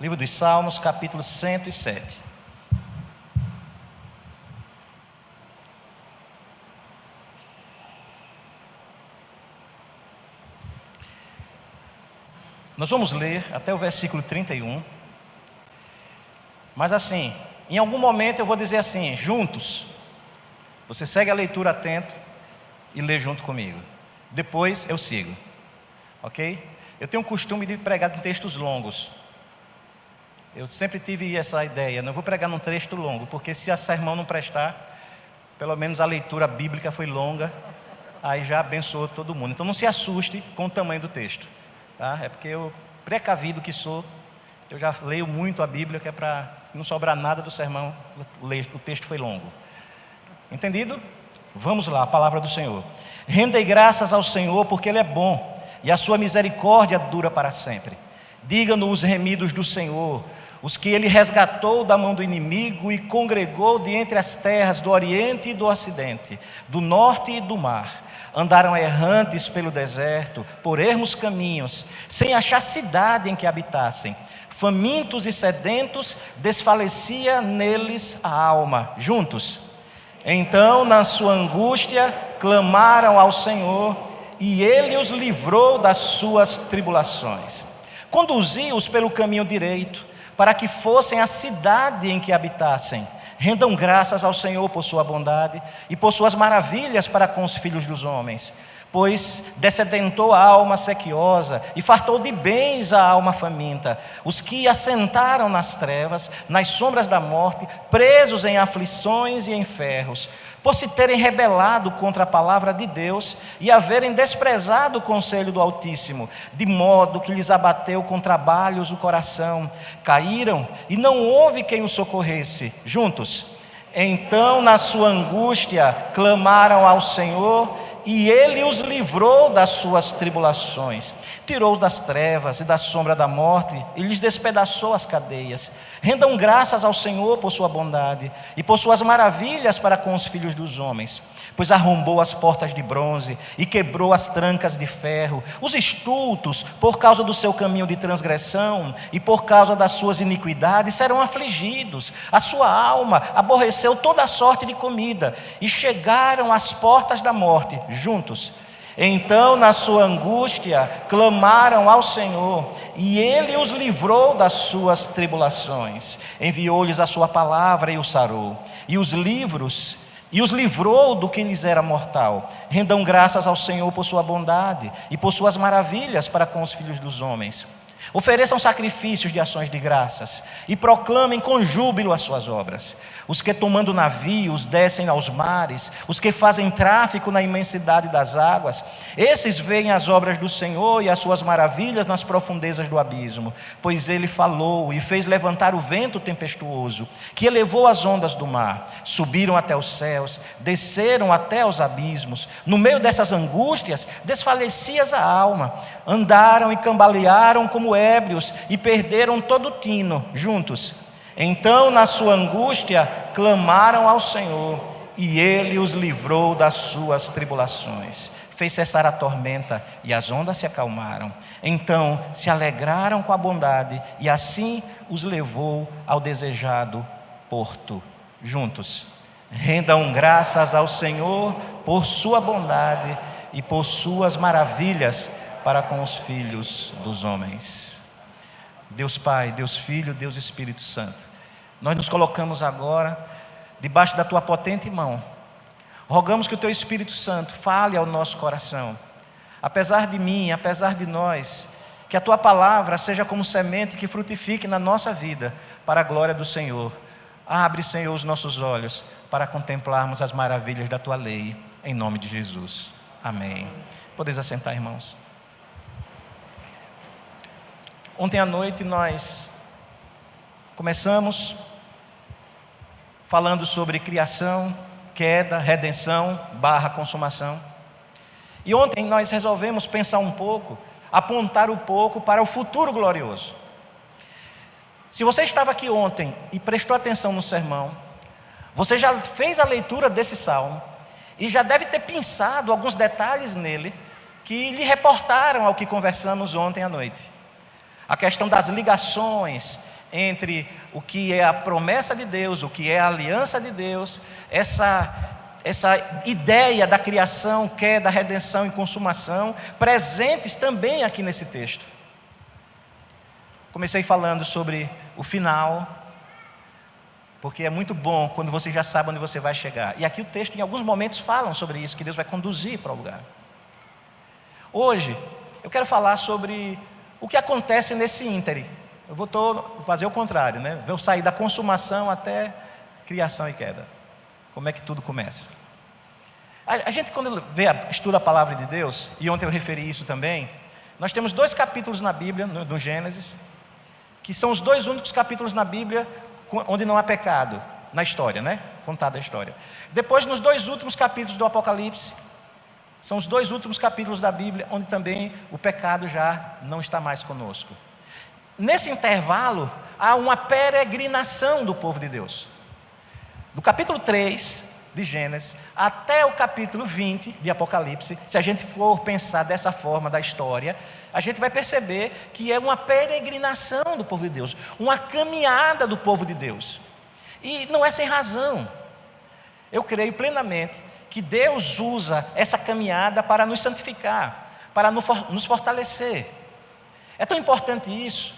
Livro dos Salmos, capítulo 107. Nós vamos ler até o versículo 31. Mas assim, em algum momento eu vou dizer assim, juntos. Você segue a leitura atento e lê junto comigo. Depois eu sigo. Ok? Eu tenho o costume de pregar em textos longos. Eu sempre tive essa ideia, não vou pregar num texto longo, porque se a sermão não prestar, pelo menos a leitura bíblica foi longa, aí já abençoou todo mundo. Então não se assuste com o tamanho do texto, tá? É porque eu, precavido que sou, eu já leio muito a Bíblia, que é para não sobrar nada do sermão, o texto foi longo. Entendido? Vamos lá, a palavra do Senhor. Rendei graças ao Senhor, porque Ele é bom, e a sua misericórdia dura para sempre. Digam-no os remidos do Senhor, os que Ele resgatou da mão do inimigo e congregou de entre as terras do Oriente e do Ocidente, do Norte e do Mar. Andaram errantes pelo deserto, por ermos caminhos, sem achar cidade em que habitassem. Famintos e sedentos, desfalecia neles a alma. Juntos. Então, na sua angústia, clamaram ao Senhor, e Ele os livrou das suas tribulações. Conduziu-os pelo caminho direito, para que fossem à cidade em que habitassem. Rendam graças ao Senhor por sua bondade e por suas maravilhas para com os filhos dos homens. Pois dessedentou a alma sequiosa e fartou de bens a alma faminta. Os que assentaram nas trevas, nas sombras da morte, presos em aflições e em ferros, por se terem rebelado contra a palavra de Deus e haverem desprezado o conselho do Altíssimo, de modo que lhes abateu com trabalhos o coração. Caíram e não houve quem os socorresse. Juntos. Então, na sua angústia, clamaram ao Senhor, e Ele os livrou das suas tribulações. Tirou-os das trevas e da sombra da morte, e lhes despedaçou as cadeias. Rendam graças ao Senhor por sua bondade e por suas maravilhas para com os filhos dos homens. Pois arrombou as portas de bronze e quebrou as trancas de ferro. Os estultos, por causa do seu caminho de transgressão e por causa das suas iniquidades, serão afligidos. A sua alma aborreceu toda a sorte de comida e chegaram às portas da morte, juntos. Então, na sua angústia, clamaram ao Senhor, e Ele os livrou das suas tribulações. Enviou-lhes a sua palavra e os sarou, e os livrou do que lhes era mortal. Rendam graças ao Senhor por sua bondade e por suas maravilhas para com os filhos dos homens. Ofereçam sacrifícios de ações de graças e proclamem com júbilo as suas obras. Os que tomando navios descem aos mares, os que fazem tráfico na imensidade das águas, esses veem as obras do Senhor e as suas maravilhas nas profundezas do abismo. Pois Ele falou e fez levantar o vento tempestuoso, que elevou as ondas do mar. Subiram até os céus, desceram até os abismos. No meio dessas angústias, desfalecias a alma. Andaram e cambalearam como ébrios e perderam todo o tino. Juntos. Então, na sua angústia, clamaram ao Senhor, e Ele os livrou das suas tribulações. Fez cessar a tormenta, e as ondas se acalmaram. Então se alegraram com a bondade, e assim os levou ao desejado porto. Juntos. Rendam graças ao Senhor por sua bondade e por suas maravilhas para com os filhos dos homens. Deus Pai, Deus Filho, Deus Espírito Santo, nós nos colocamos agora debaixo da Tua potente mão. Rogamos que o Teu Espírito Santo fale ao nosso coração. Apesar de mim, apesar de nós, que a Tua palavra seja como semente que frutifique na nossa vida, para a glória do Senhor. Abre, Senhor, os nossos olhos para contemplarmos as maravilhas da Tua lei, em nome de Jesus. Amém. Podeis assentar, irmãos. Ontem à noite nós começamos falando sobre criação, queda, redenção, /consumação. E ontem nós resolvemos pensar um pouco, apontar um pouco para o futuro glorioso. Se você estava aqui ontem e prestou atenção no sermão, você já fez a leitura desse salmo e já deve ter pensado alguns detalhes nele que lhe reportaram ao que conversamos ontem à noite. A questão das ligações entre o que é a promessa de Deus, o que é a aliança de Deus, essa ideia da criação, queda, redenção e consumação, presentes também aqui nesse texto. Comecei falando sobre o final, porque é muito bom quando você já sabe onde você vai chegar. E aqui o texto, em alguns momentos, falam sobre isso, que Deus vai conduzir para o lugar. Hoje, eu quero falar sobre o que acontece nesse íntere. Eu vou fazer o contrário, né? Vou sair da consumação até criação e queda. Como é que tudo começa? A gente, quando estuda a palavra de Deus, e ontem eu referi isso também, nós temos 2 capítulos na Bíblia, no Gênesis, que são os 2 únicos capítulos na Bíblia onde não há pecado na história, né? Contada a história. Depois, nos 2 últimos capítulos do Apocalipse, são os 2 últimos capítulos da Bíblia onde também o pecado já não está mais conosco. Nesse intervalo, há uma peregrinação do povo de Deus. Do capítulo 3 de Gênesis até o capítulo 20 de Apocalipse, se a gente for pensar dessa forma da história, a gente vai perceber que é uma peregrinação do povo de Deus, uma caminhada do povo de Deus. E não é sem razão. Eu creio plenamente que Deus usa essa caminhada para nos santificar, para nos fortalecer. É tão importante isso.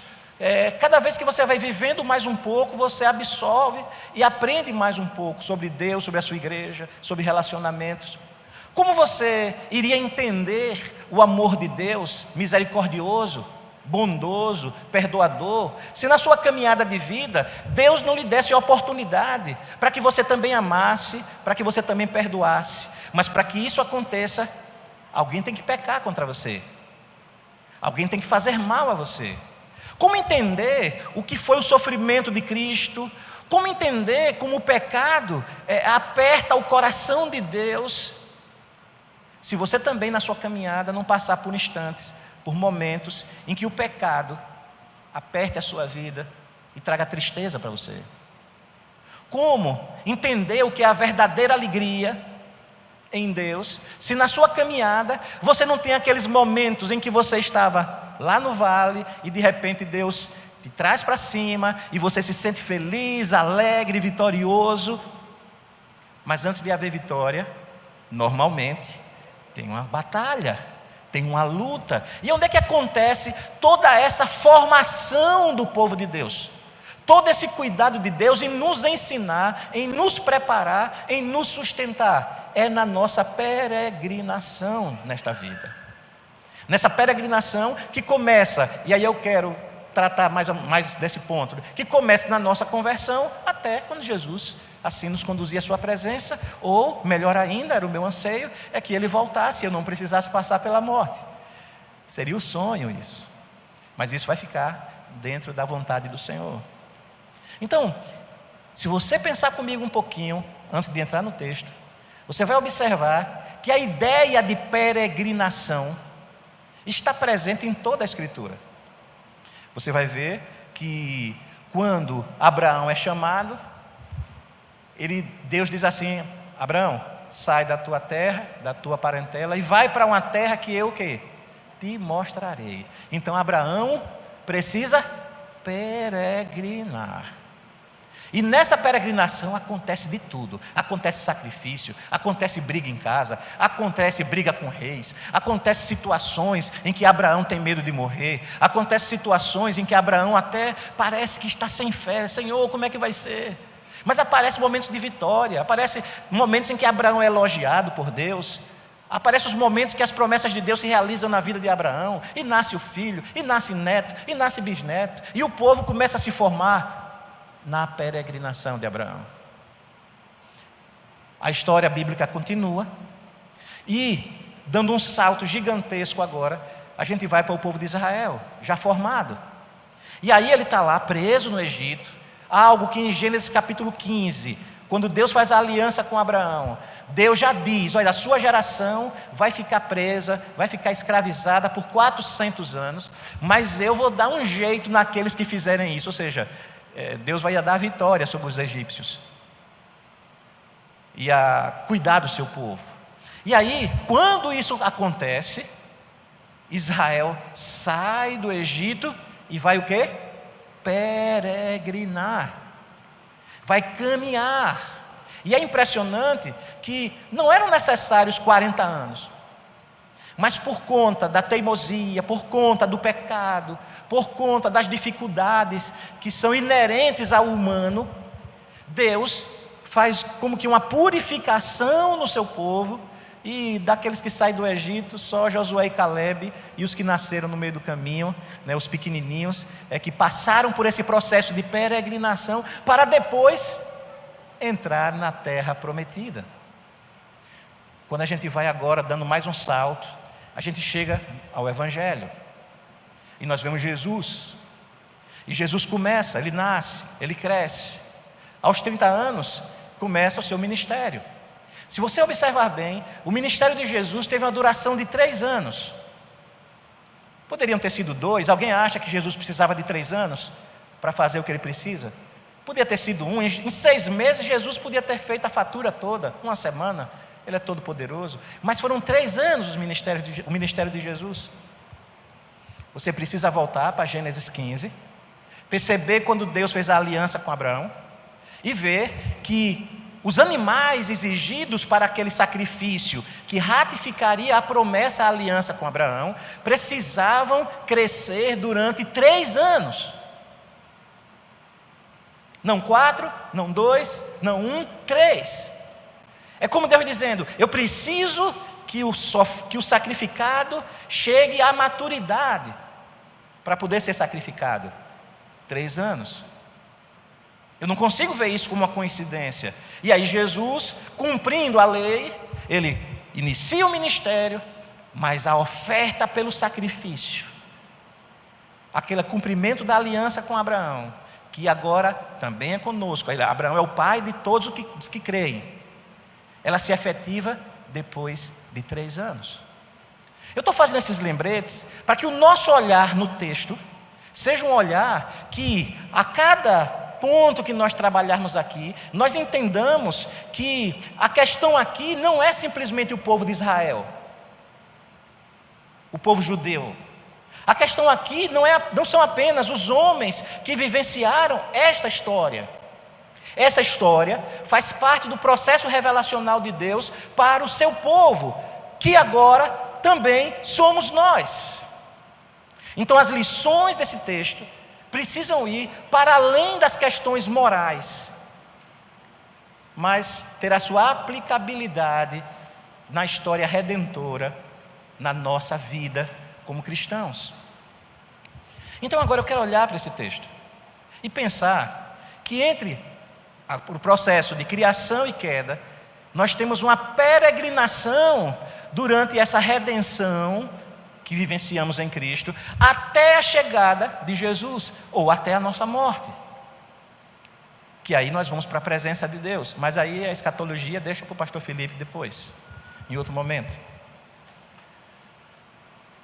Cada vez que você vai vivendo mais um pouco, você absorve e aprende mais um pouco sobre Deus, sobre a sua igreja, sobre relacionamentos. Como você iria entender o amor de Deus, misericordioso, bondoso, perdoador, se na sua caminhada de vida, Deus não lhe desse a oportunidade para que você também amasse, para que você também perdoasse? Mas para que isso aconteça, alguém tem que pecar contra você, alguém tem que fazer mal a você. Como entender o que foi o sofrimento de Cristo? Como entender como o pecado aperta o coração de Deus? Se você também na sua caminhada não passar por instantes, por momentos em que o pecado aperte a sua vida e traga tristeza para você. Como entender o que é a verdadeira alegria em Deus, se na sua caminhada você não tem aqueles momentos em que você estava lá no vale e de repente Deus te traz para cima e você se sente feliz, alegre, vitorioso. Mas antes de haver vitória, normalmente tem uma batalha, tem uma luta. E onde é que acontece toda essa formação do povo de Deus? Todo esse cuidado de Deus em nos ensinar, em nos preparar, em nos sustentar, é na nossa peregrinação nesta vida. Nessa peregrinação que começa, e aí eu quero tratar mais desse ponto, que começa na nossa conversão até quando Jesus assim nos conduzia à sua presença, ou melhor ainda, era o meu anseio, é que ele voltasse e eu não precisasse passar pela morte. Seria o sonho isso, mas isso vai ficar dentro da vontade do Senhor. Então, se você pensar comigo um pouquinho, antes de entrar no texto, você vai observar que a ideia de peregrinação está presente em toda a Escritura. Você vai ver que quando Abraão é chamado, Deus diz assim: Abraão, sai da tua terra, da tua parentela e vai para uma terra que eu te mostrarei. Então Abraão precisa peregrinar. E nessa peregrinação acontece de tudo. Acontece sacrifício, acontece briga em casa, acontece briga com reis, acontece situações em que Abraão tem medo de morrer, acontece situações em que Abraão até parece que está sem fé. Senhor, como é que vai ser? Mas aparecem momentos de vitória, aparecem momentos em que Abraão é elogiado por Deus, aparecem os momentos que as promessas de Deus se realizam na vida de Abraão, e nasce o filho, e nasce neto, e nasce bisneto, e o povo começa a se formar na peregrinação de Abraão. A história bíblica continua, e dando um salto gigantesco agora, a gente vai para o povo de Israel, já formado. E aí ele está lá preso no Egito, algo que em Gênesis capítulo 15, quando Deus faz a aliança com Abraão, Deus já diz: olha, a sua geração vai ficar presa, vai ficar escravizada por 400 anos, mas eu vou dar um jeito naqueles que fizerem isso. Ou seja, Deus vai dar vitória sobre os egípcios e a cuidar do seu povo. E aí, quando isso acontece, Israel sai do Egito e vai o quê? peregrinar, vai caminhar. E é impressionante que não eram necessários 40 anos, mas por conta da teimosia, por conta do pecado, por conta das dificuldades que são inerentes ao humano, Deus faz como que uma purificação no seu povo, e daqueles que saem do Egito, só Josué e Calebe e os que nasceram no meio do caminho, né, os pequenininhos, que passaram por esse processo de peregrinação para depois entrar na terra prometida. Quando a gente vai agora dando mais um salto, a gente chega ao Evangelho e nós vemos Jesus. E Jesus começa, ele nasce, ele cresce. Aos 30 anos começa o seu ministério. Se você observar bem, o ministério de Jesus teve uma duração de 3 anos. Poderiam ter sido 2. Alguém acha que Jesus precisava de 3 anos para fazer o que ele precisa? Podia ter sido 1. Em 6 meses Jesus podia ter feito a fatura toda, 1 semana. Ele é todo poderoso. Mas foram 3 anos o ministério de Jesus. Você precisa voltar para Gênesis 15, perceber quando Deus fez a aliança com Abraão e ver que os animais exigidos para aquele sacrifício que ratificaria a promessa, a aliança com Abraão, precisavam crescer durante 3 anos. Não 4, não 2, não 1, 3. É como Deus dizendo: eu preciso que o sacrificado chegue à maturidade para poder ser sacrificado. 3 anos. Eu não consigo ver isso como uma coincidência. E aí Jesus, cumprindo a lei, ele inicia o ministério, mas a oferta pelo sacrifício, aquele cumprimento da aliança com Abraão, que agora também é conosco. Abraão é o pai de todos os que creem. Ela se efetiva depois de 3 anos. Eu estou fazendo esses lembretes para que o nosso olhar no texto seja um olhar que a cada ponto que nós trabalharmos aqui, nós entendamos que a questão aqui não é simplesmente o povo de Israel, o povo judeu. A questão aqui não são apenas os homens que vivenciaram esta história. Essa história faz parte do processo revelacional de Deus para o seu povo, que agora também somos nós. Então as lições desse texto precisam ir para além das questões morais, mas ter a sua aplicabilidade na história redentora, na nossa vida como cristãos. Então agora eu quero olhar para esse texto e pensar que entre o processo de criação e queda, nós temos uma peregrinação durante essa redenção que vivenciamos em Cristo, até a chegada de Jesus, ou até a nossa morte. Que aí nós vamos para a presença de Deus, mas aí a escatologia deixa para o pastor Felipe depois, em outro momento.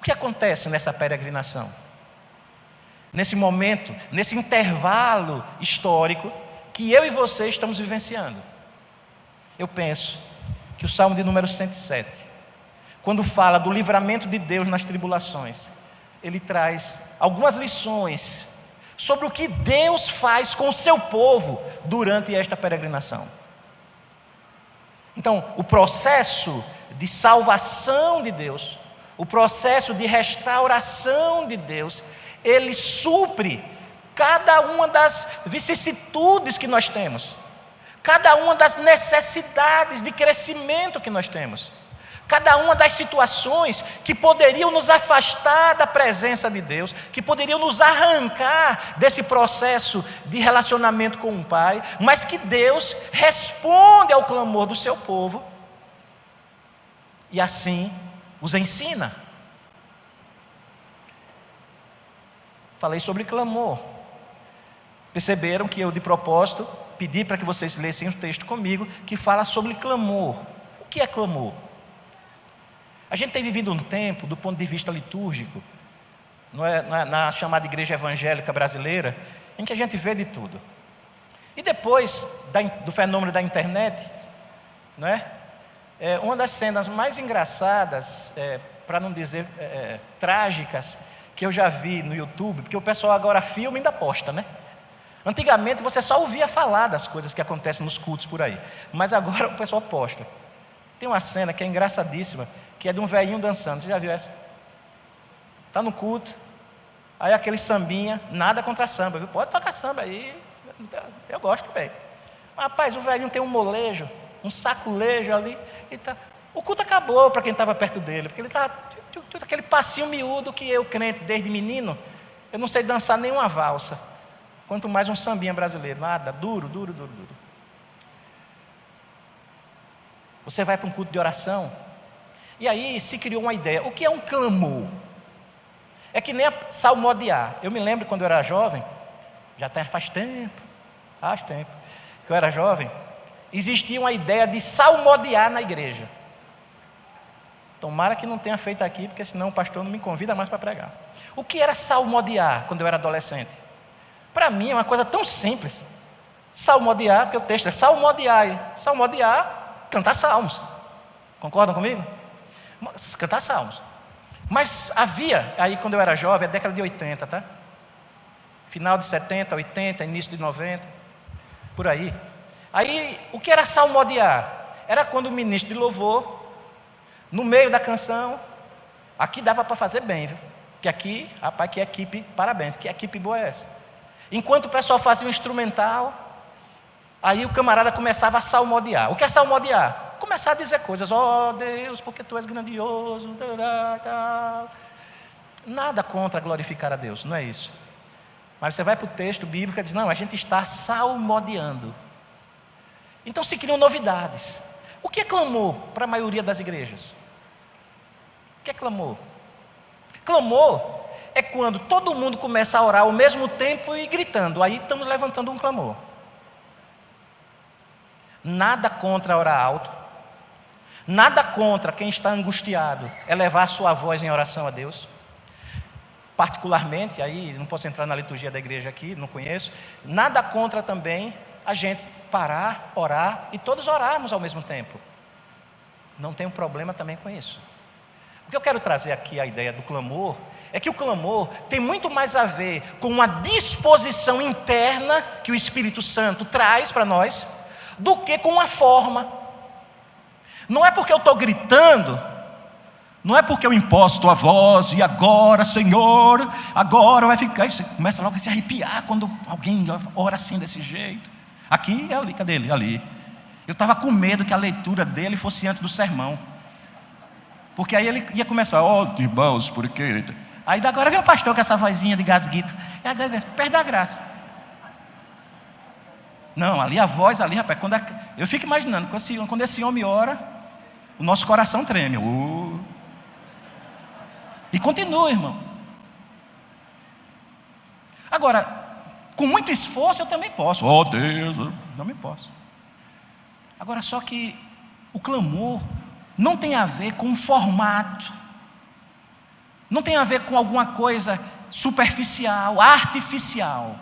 O que acontece nessa peregrinação? Nesse momento, nesse intervalo histórico que eu e você estamos vivenciando. Eu penso que o Salmo de número 107, quando fala do livramento de Deus nas tribulações, ele traz algumas lições sobre o que Deus faz com o seu povo durante esta peregrinação. Então, o processo de salvação de Deus, o processo de restauração de Deus, ele supre cada uma das vicissitudes que nós temos, cada uma das necessidades de crescimento que nós temos, cada uma das situações que poderiam nos afastar da presença de Deus, que poderiam nos arrancar desse processo de relacionamento com o Pai, mas que Deus responde ao clamor do seu povo e assim os ensina. Falei sobre clamor. Perceberam que eu, de propósito, pedi para que vocês lessem um texto comigo que fala sobre clamor. O que é clamor? A gente tem vivido um tempo, do ponto de vista litúrgico, na chamada igreja evangélica brasileira, em que a gente vê de tudo. E depois do fenômeno da internet, não é? Uma das cenas mais engraçadas, para não dizer trágicas, que eu já vi no YouTube, porque o pessoal agora filma e ainda posta, né? Antigamente você só ouvia falar das coisas que acontecem nos cultos por aí, mas agora o pessoal posta. Tem uma cena que é engraçadíssima, que é de um velhinho dançando. Você já viu essa? Está no culto, aí aquele sambinha, nada contra samba, viu? Pode tocar samba aí, eu gosto também. Mas, rapaz, o velhinho tem um molejo, um saculejo ali, e tá... O culto acabou para quem estava perto dele, porque ele está aquele passinho miúdo que eu, crente, desde menino, eu não sei dançar nenhuma valsa, quanto mais um sambinha brasileiro, nada, duro. Você vai para um culto de oração, e aí se criou uma ideia. O que é um clamor? É que nem a salmodiar. Eu me lembro quando eu era jovem, faz tempo que eu era jovem, existia uma ideia de salmodiar na igreja. Tomara que não tenha feito aqui, porque senão o pastor não me convida mais para pregar. O que era salmodiar quando eu era adolescente? Para mim é uma coisa tão simples. Salmodiar, porque o texto é salmodiar. Salmodiar, cantar salmos. Concordam comigo? Cantar salmos. Mas havia, aí quando eu era jovem, a década de 80, tá? Final de 70, 80, início de 90, por aí. Aí, o que era salmodiar? Era quando o ministro de louvor, no meio da canção, aqui dava para fazer bem, viu? Que aqui, rapaz, que equipe, parabéns, que equipe boa é essa? Enquanto o pessoal fazia um instrumental, aí o camarada começava a salmodiar. O que é salmodiar? Começar a dizer coisas, ó Deus, porque Tu és grandioso, tal. Nada contra glorificar a Deus, não é isso. Mas você vai para o texto bíblico e diz, não, a gente está salmodiando. Então se criam novidades. O que é clamor para a maioria das igrejas? O que é clamor? Clamor é quando todo mundo começa a orar ao mesmo tempo e gritando. Aí estamos levantando um clamor. Nada contra orar alto. Nada contra quem está angustiado elevar a sua voz em oração a Deus. Particularmente, aí não posso entrar na liturgia da igreja aqui, não conheço. Nada contra também a gente parar, orar e todos orarmos ao mesmo tempo. Não tem um problema também com isso. O que eu quero trazer aqui a ideia do clamor é que o clamor tem muito mais a ver com uma disposição interna que o Espírito Santo traz para nós do que com uma forma. Não é porque eu estou gritando, não é porque eu imposto a voz e agora, Senhor, agora vai ficar. Você começa logo a se arrepiar quando alguém ora assim desse jeito. Aqui é ali, cadê ele? Ali. Eu estava com medo que a leitura dele fosse antes do sermão. Porque aí ele ia começar, irmãos, por quê? Aí agora vem o pastor com essa vozinha de gasguito. E agora perde a graça. Não, ali a voz, ali, rapaz, eu fico imaginando, quando esse homem ora, o nosso coração treme. E continua, irmão. Agora, com muito esforço eu também posso. Oh Deus, eu também posso. Agora, só que o clamor não tem a ver com um formato, não tem a ver com alguma coisa superficial, artificial.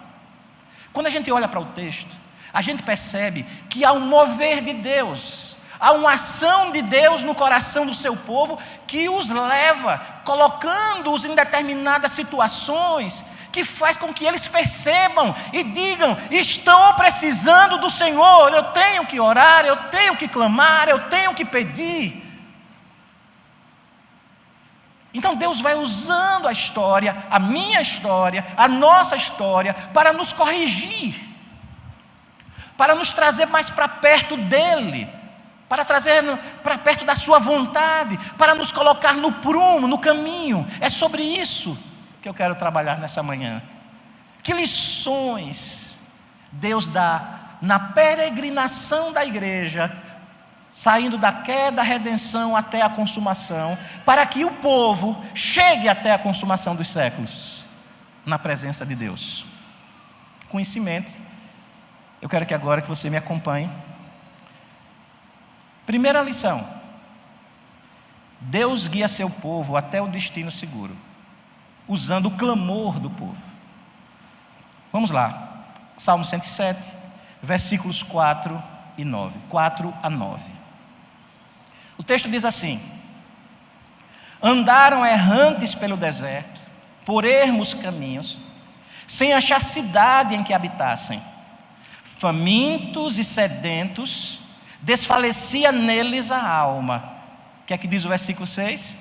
Quando a gente olha para o texto, a gente percebe que há um mover de Deus, há uma ação de Deus no coração do seu povo que os leva, colocando-os em determinadas situações, que faz com que eles percebam e digam, estou precisando do Senhor, eu tenho que orar, eu tenho que clamar, eu tenho que pedir. Então Deus vai usando a história, a minha história, a nossa história, para nos corrigir, para nos trazer mais para perto dEle, para trazer para perto da sua vontade, para nos colocar no prumo, no caminho. É sobre isso que eu quero trabalhar nessa manhã. Que lições Deus dá na peregrinação da igreja, saindo da queda, redenção até a consumação, para que o povo chegue até a consumação dos séculos, na presença de Deus. Com isso em mente, eu quero que agora que você me acompanhe. Primeira lição: Deus guia seu povo até o destino seguro, usando o clamor do povo. Vamos lá, Salmo 107, versículos 4 e 9. 4 a 9. O texto diz assim: andaram errantes pelo deserto, por ermos caminhos, sem achar cidade em que habitassem. Famintos e sedentos, desfalecia neles a alma. O que é que diz o versículo 6?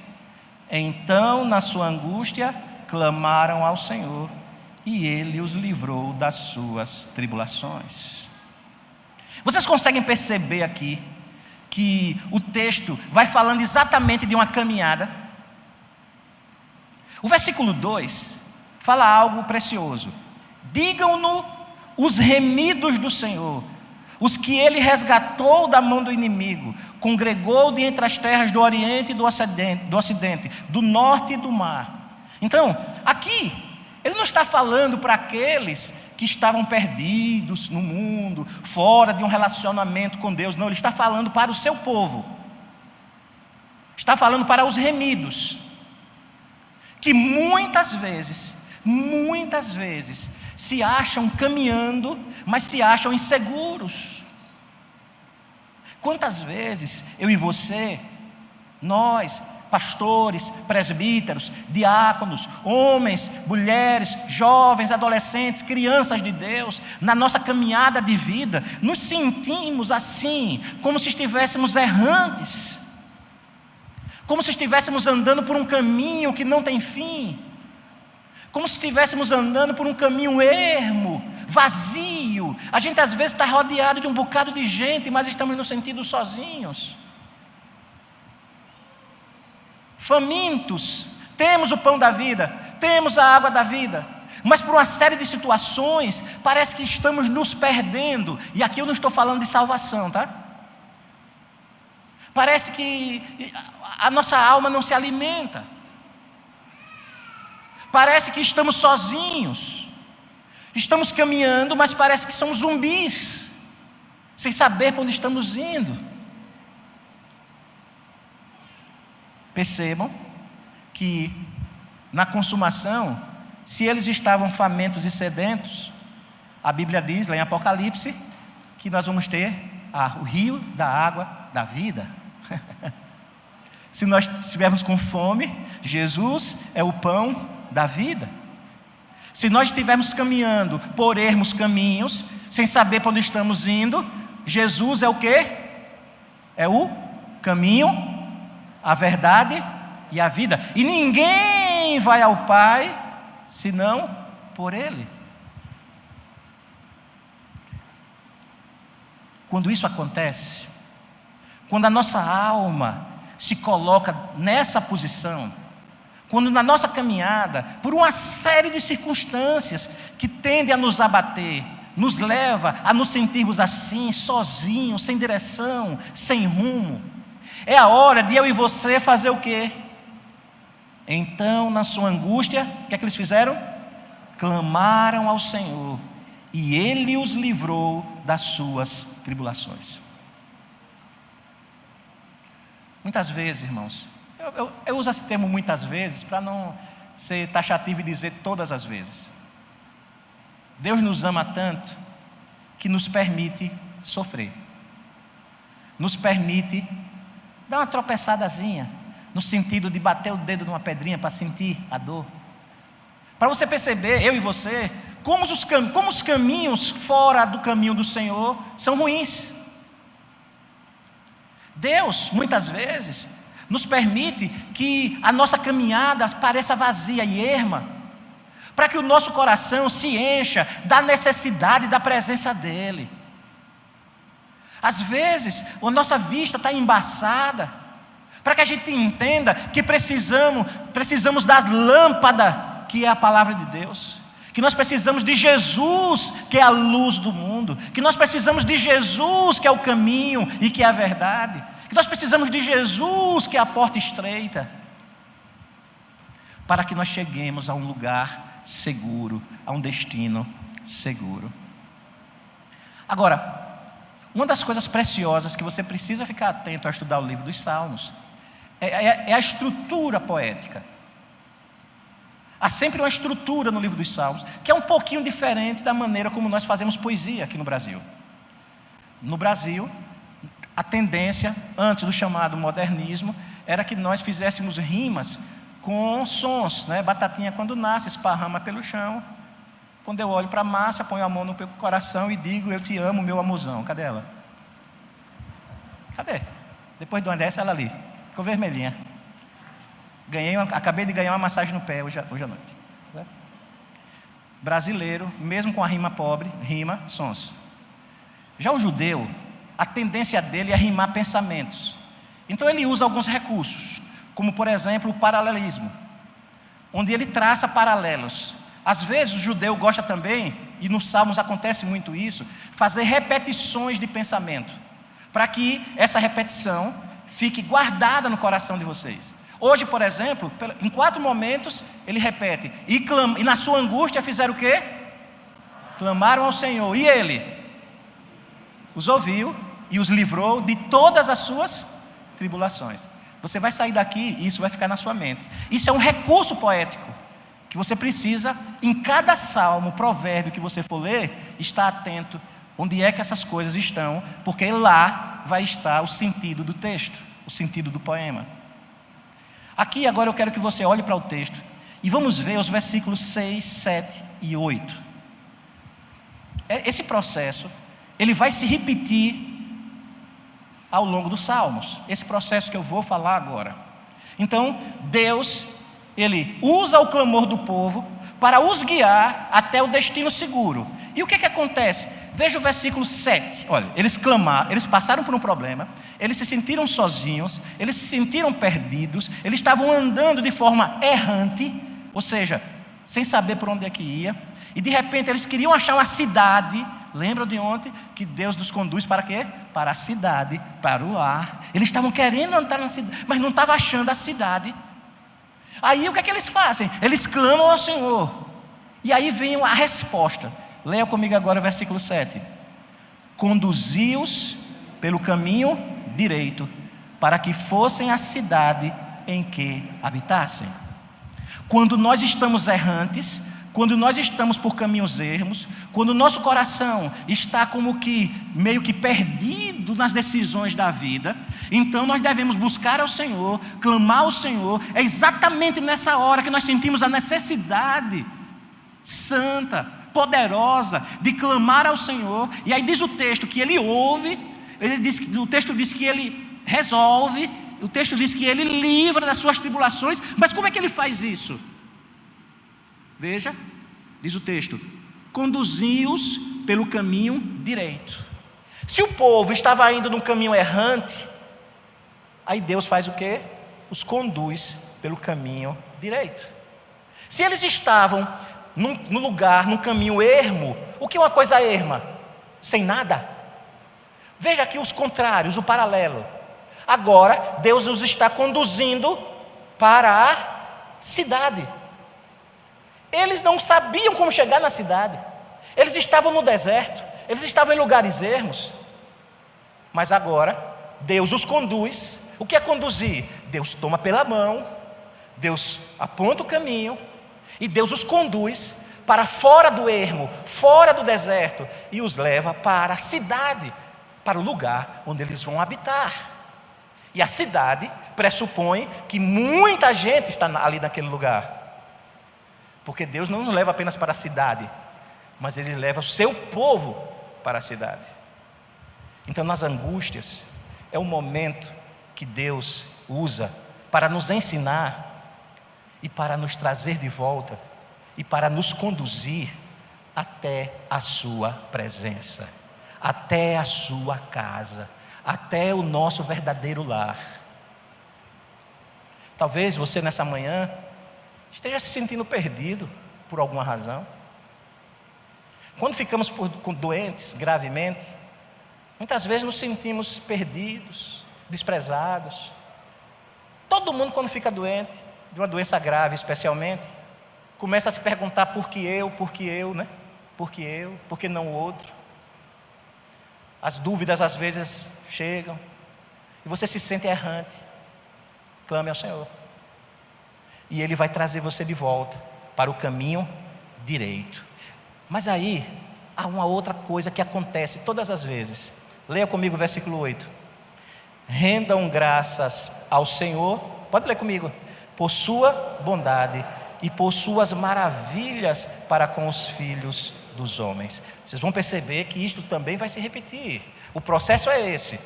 Então, na sua angústia, clamaram ao Senhor, e Ele os livrou das suas tribulações. Vocês conseguem perceber aqui que o texto vai falando exatamente de uma caminhada? O versículo 2 fala algo precioso. Digam-no os remidos do Senhor, os que Ele resgatou da mão do inimigo, congregou de entre as terras do Oriente e do Ocidente, do Norte e do mar. Então, aqui, Ele não está falando para aqueles que estavam perdidos no mundo, fora de um relacionamento com Deus. Não, Ele está falando para o seu povo. Está falando para os remidos, que muitas vezes, se acham caminhando, mas se acham inseguros. Quantas vezes eu e você, nós, pastores, presbíteros, diáconos, homens, mulheres, jovens, adolescentes, crianças de Deus, na nossa caminhada de vida, nos sentimos assim, como se estivéssemos errantes, como se estivéssemos andando por um caminho que não tem fim, como se estivéssemos andando por um caminho ermo, vazio. A gente às vezes está rodeado de um bocado de gente, mas estamos nos sentindo sozinhos. Famintos, temos o pão da vida, temos a água da vida, mas por uma série de situações, parece que estamos nos perdendo. E aqui eu não estou falando de salvação, tá? Parece que a nossa alma não se alimenta. Parece que estamos sozinhos. Estamos caminhando, mas parece que somos zumbis, sem saber para onde estamos indo. Percebam que na consumação, se eles estavam famintos e sedentos, a Bíblia diz lá em Apocalipse que nós vamos ter o rio da água da vida. Se nós estivermos com fome, Jesus é o pão da vida. Se nós estivermos caminhando por ermos caminhos, sem saber para onde estamos indo, Jesus é o quê? É o caminho, a verdade e a vida. E ninguém vai ao Pai senão por Ele. Quando isso acontece, quando a nossa alma se coloca nessa posição, quando na nossa caminhada, por uma série de circunstâncias que tendem a nos abater, nos leva a nos sentirmos assim, sozinhos, sem direção, sem rumo, é a hora de eu e você fazer o quê? Então, na sua angústia, o que é que eles fizeram? Clamaram ao Senhor, e Ele os livrou das suas tribulações. Muitas vezes, irmãos, eu uso esse termo muitas vezes para não ser taxativo e dizer todas as vezes. Deus nos ama tanto que nos permite sofrer, nos permite dar uma tropeçadazinha, no sentido de bater o dedo numa pedrinha para sentir a dor. Para você perceber, eu e você, como os caminhos fora do caminho do Senhor são ruins. Deus, muitas vezes, nos permite que a nossa caminhada pareça vazia e erma, para que o nosso coração se encha da necessidade da presença dEle. Às vezes, a nossa vista está embaçada, para que a gente entenda que precisamos da lâmpada, que é a palavra de Deus, que nós precisamos de Jesus, que é a luz do mundo, que nós precisamos de Jesus, que é o caminho e que é a verdade, que nós precisamos de Jesus, que é a porta estreita, para que nós cheguemos a um lugar seguro, a um destino seguro. Agora, uma das coisas preciosas que você precisa ficar atento ao estudar o livro dos Salmos é a estrutura poética. Há sempre uma estrutura no livro dos Salmos que é um pouquinho diferente da maneira como nós fazemos poesia aqui no Brasil. No Brasil, a tendência, antes do chamado modernismo, era que nós fizéssemos rimas com sons, né? Batatinha quando nasce, esparrama pelo chão. Quando eu olho para a massa, ponho a mão no meu coração e digo: eu te amo, meu amorzão. Cadê ela? Cadê? Depois de uma dessa, ela ali. Ficou vermelhinha. Acabei de ganhar uma massagem no pé hoje à noite. Certo? Brasileiro, mesmo com a rima pobre, rima sons. Já o judeu, a tendência dele é rimar pensamentos. Então ele usa alguns recursos, como por exemplo o paralelismo, onde ele traça paralelos. Às vezes o judeu gosta também, e nos Salmos acontece muito isso, fazer repetições de pensamento, para que essa repetição fique guardada no coração de vocês. Hoje, por exemplo, em 4 momentos, ele repete: e na sua angústia fizeram o quê? Clamaram ao Senhor, e Ele os ouviu e os livrou de todas as suas tribulações. Você vai sair daqui e isso vai ficar na sua mente. Isso é um recurso poético que você precisa, em cada salmo, provérbio que você for ler, estar atento onde é que essas coisas estão, porque lá vai estar o sentido do texto, o sentido do poema. Aqui agora eu quero que você olhe para o texto e vamos ver os versículos 6, 7 e 8. Esse processo, ele vai se repetir ao longo dos salmos, esse processo que eu vou falar agora. Então, Deus, Ele usa o clamor do povo para os guiar até o destino seguro. E o que acontece? Veja o versículo 7. Olha, eles clamaram, eles passaram por um problema, eles se sentiram sozinhos, eles se sentiram perdidos, eles estavam andando de forma errante, ou seja, sem saber por onde é que ia, e de repente eles queriam achar uma cidade. Lembram de ontem que Deus nos conduz para quê? Para a cidade, para o lar. Eles estavam querendo entrar na cidade, mas não estavam achando a cidade. Aí o que é que eles fazem? Eles clamam ao Senhor. E aí vem a resposta. Leia comigo agora o versículo 7. Conduzi-os pelo caminho direito, para que fossem a cidade em que habitassem. Quando nós estamos errantes, quando nós estamos por caminhos ermos, quando o nosso coração está como que meio que perdido nas decisões da vida, então nós devemos buscar ao Senhor, clamar ao Senhor. É exatamente nessa hora que nós sentimos a necessidade santa, poderosa, de clamar ao Senhor. E aí diz o texto que Ele ouve, o texto diz que Ele resolve, o texto diz que Ele livra das suas tribulações. Mas como é que Ele faz isso? Veja, diz o texto: conduzi-os pelo caminho direito. Se o povo estava indo num caminho errante, aí Deus faz o quê? Os conduz pelo caminho direito. Se eles estavam num lugar, num caminho ermo, o que é uma coisa erma? Sem nada. Veja aqui os contrários, o paralelo. Agora Deus os está conduzindo para a cidade. Eles não sabiam como chegar na cidade. Eles estavam no deserto, eles estavam em lugares ermos. Mas agora Deus os conduz. O que é conduzir? Deus toma pela mão, Deus aponta o caminho e Deus os conduz para fora do ermo, fora do deserto, e os leva para a cidade, para o lugar onde eles vão habitar. E a cidade pressupõe que muita gente está ali naquele lugar. Porque Deus não nos leva apenas para a cidade, mas Ele leva o seu povo para a cidade. Então, nas angústias, é o momento que Deus usa para nos ensinar e para nos trazer de volta e para nos conduzir até a sua presença, até a sua casa, até o nosso verdadeiro lar. Talvez você nessa manhã esteja se sentindo perdido por alguma razão. Quando ficamos doentes gravemente, muitas vezes nos sentimos perdidos, desprezados. Todo mundo, quando fica doente, de uma doença grave especialmente, começa a se perguntar: por que eu, né? Por que eu, por que não o outro? As dúvidas às vezes chegam e você se sente errante. Clame ao Senhor e Ele vai trazer você de volta para o caminho direito. Mas aí há uma outra coisa que acontece todas as vezes. Leia comigo o versículo 8. Rendam graças ao Senhor. Pode ler comigo. por sua bondade e por suas maravilhas para com os filhos dos homens. Vocês vão perceber que isto também vai se repetir. O processo é esse.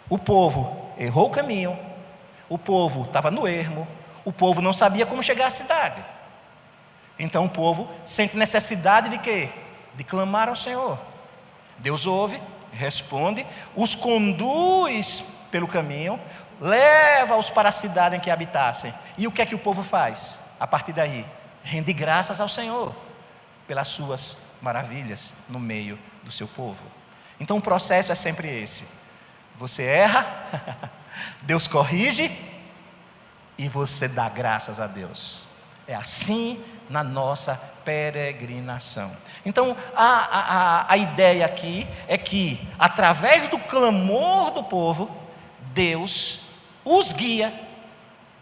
O povo errou o caminho, o povo estava no ermo, o povo não sabia como chegar à cidade. Então o povo sente necessidade de quê? De clamar ao Senhor. Deus ouve, responde, os conduz pelo caminho, leva-os para a cidade em que habitassem. E o que é que o povo faz? A partir daí, rende graças ao Senhor pelas suas maravilhas no meio do seu povo. Então o processo é sempre esse. Você erra, Deus corrige e você dá graças a Deus. É assim na nossa peregrinação. Então a ideia aqui é que através do clamor do povo, Deus os guia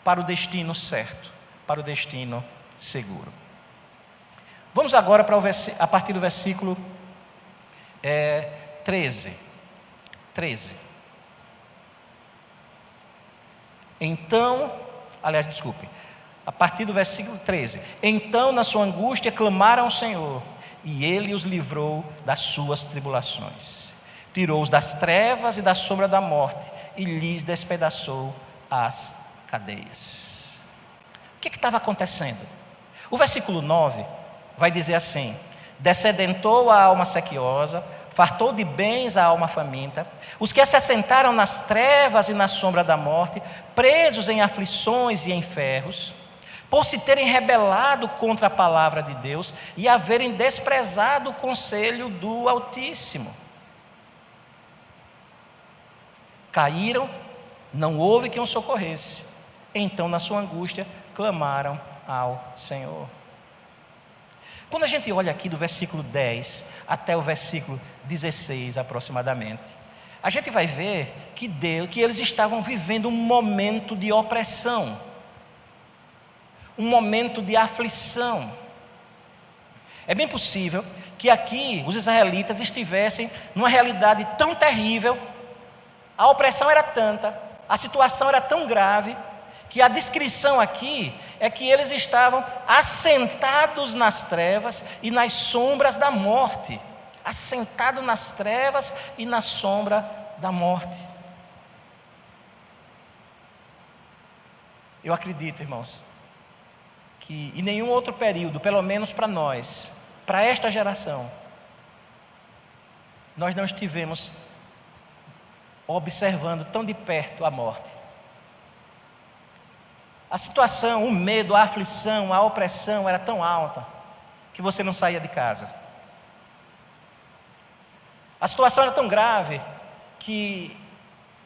para o destino certo, para o destino seguro. Vamos agora para a partir do versículo 13. Então, a partir do versículo 13. Então, na sua angústia, clamaram ao Senhor, e Ele os livrou das suas tribulações. Tirou-os das trevas e da sombra da morte, e lhes despedaçou as cadeias. O que estava acontecendo? O versículo 9 vai dizer assim: descedentou a alma sequiosa, fartou de bens a alma faminta, os que se assentaram nas trevas e na sombra da morte, presos em aflições e em ferros, por se terem rebelado contra a palavra de Deus e haverem desprezado o conselho do Altíssimo. Caíram, não houve quem os socorresse. Então, na sua angústia, clamaram ao Senhor. Quando a gente olha aqui do versículo 10 até o versículo 16 aproximadamente, a gente vai ver que eles estavam vivendo um momento de opressão, um momento de aflição. É bem possível que aqui os israelitas estivessem numa realidade tão terrível, a opressão era tanta, a situação era tão grave, que a descrição aqui é que eles estavam assentados nas trevas e nas sombras da morte. Assentados nas trevas e na sombra da morte. Eu acredito, irmãos, que em nenhum outro período, pelo menos para nós, para esta geração, nós não estivemos observando tão de perto a morte. A situação, o medo, a aflição, a opressão era tão alta que você não saía de casa. A situação era tão grave que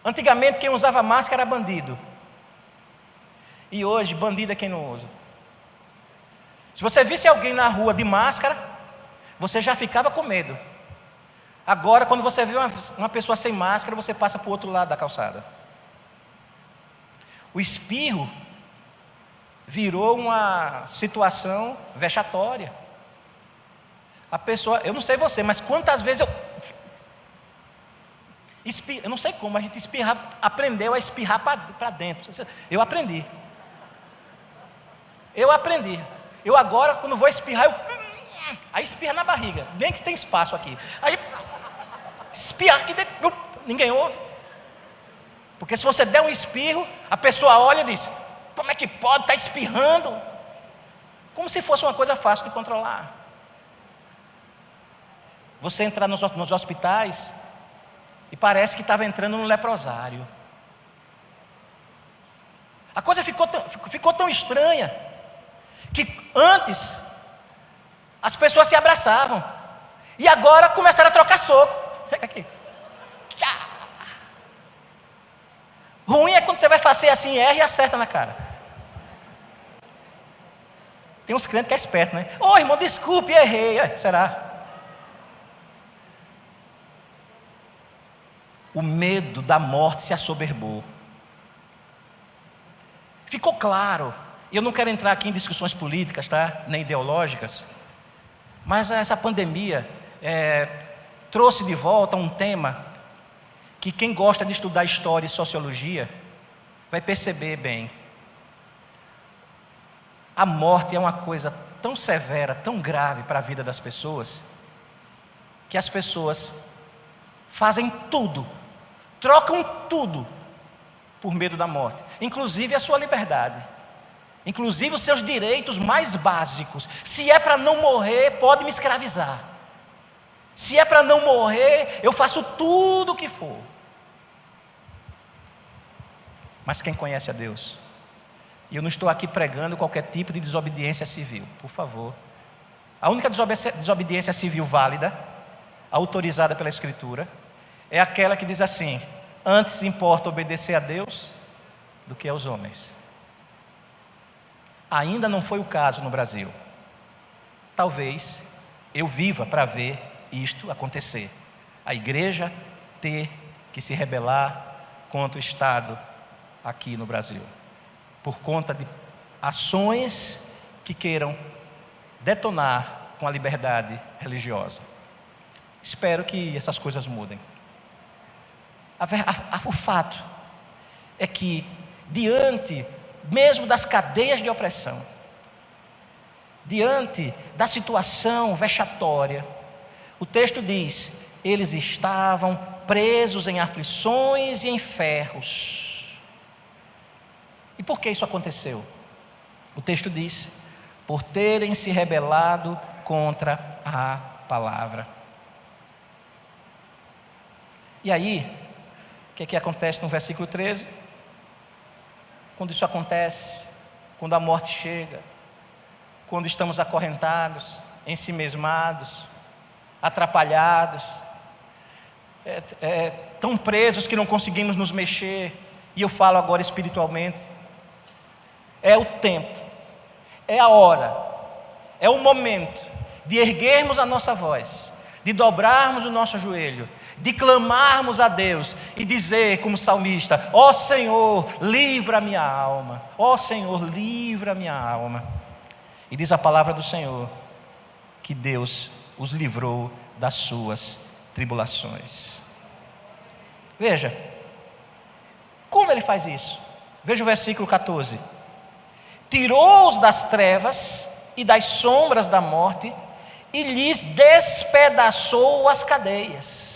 antigamente quem usava máscara era bandido. E hoje bandido é quem não usa. Se você visse alguém na rua de máscara, você já ficava com medo. Agora, quando você vê uma pessoa sem máscara, você passa para o outro lado da calçada. O espirro virou uma situação vexatória. A pessoa, eu não sei você, mas quantas vezes eu não sei como, a gente espirrava, aprendeu a espirrar para dentro. Eu aprendi. Eu agora, quando vou espirrar, aí espirra na barriga, bem que tem espaço aqui. Aí espirra aqui dentro, ninguém ouve. Porque se você der um espirro, a pessoa olha e diz: como é que pode estar espirrando? Como se fosse uma coisa fácil de controlar. Você entrar nos hospitais e parece que estava entrando no leprosário. A coisa ficou tão estranha que antes as pessoas se abraçavam e agora começaram a trocar soco. Chega aqui. Ruim é quando você vai fazer assim, erra e acerta na cara. Tem uns crentes que é esperto, né? Ô irmão, desculpe, errei. Será? O medo da morte se assoberbou. Ficou claro. E eu não quero entrar aqui em discussões políticas, tá? Nem ideológicas. Mas essa pandemia trouxe de volta um tema que quem gosta de estudar história e sociologia vai perceber bem. A morte é uma coisa tão severa, tão grave para a vida das pessoas, que as pessoas fazem tudo, trocam tudo por medo da morte, inclusive a sua liberdade, inclusive os seus direitos mais básicos. Se é para não morrer, pode me escravizar. Se é para não morrer, eu faço tudo o que for. Mas quem conhece a Deus, e eu não estou aqui pregando qualquer tipo de desobediência civil, por favor. A única desobediência civil válida, autorizada pela Escritura, é aquela que diz assim: antes importa obedecer a Deus do que aos homens. Ainda não foi o caso no Brasil. Talvez eu viva para ver isto acontecer. A igreja ter que se rebelar contra o Estado aqui no Brasil, por conta de ações que queiram detonar com a liberdade religiosa. Espero que essas coisas mudem. O fato é que, diante mesmo das cadeias de opressão, diante da situação vexatória, o texto diz: eles estavam presos em aflições e em ferros. E por que isso aconteceu? O texto diz: por terem se rebelado contra a palavra. E aí, o que é que acontece no versículo 13? Quando isso acontece, quando a morte chega, quando estamos acorrentados, ensimesmados, atrapalhados, tão presos que não conseguimos nos mexer, e eu falo agora espiritualmente, é o tempo, é a hora, é o momento de erguermos a nossa voz, de dobrarmos o nosso joelho, de clamarmos a Deus e dizer como salmista: ó Senhor, livra a minha alma, ó Senhor, livra a minha alma. E diz a palavra do Senhor que Deus os livrou das suas tribulações. Veja, como ele faz isso? Veja o versículo 14: tirou-os das trevas e das sombras da morte e lhes despedaçou as cadeias.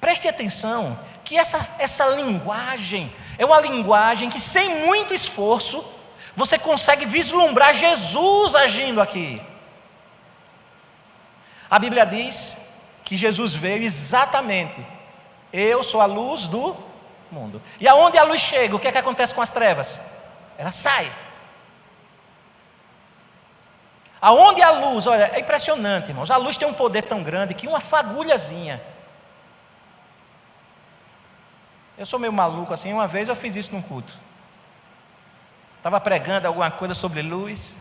Preste atenção que essa linguagem é uma linguagem que, sem muito esforço, você consegue vislumbrar Jesus agindo aqui. A Bíblia diz que Jesus veio exatamente: eu sou a luz do mundo. E aonde a luz chega, o que é que acontece com as trevas? Ela sai. Aonde a luz, olha, é impressionante, irmãos. A luz tem um poder tão grande que uma fagulhazinha. Eu sou meio maluco assim. Uma vez eu fiz isso num culto. Estava pregando alguma coisa sobre luz,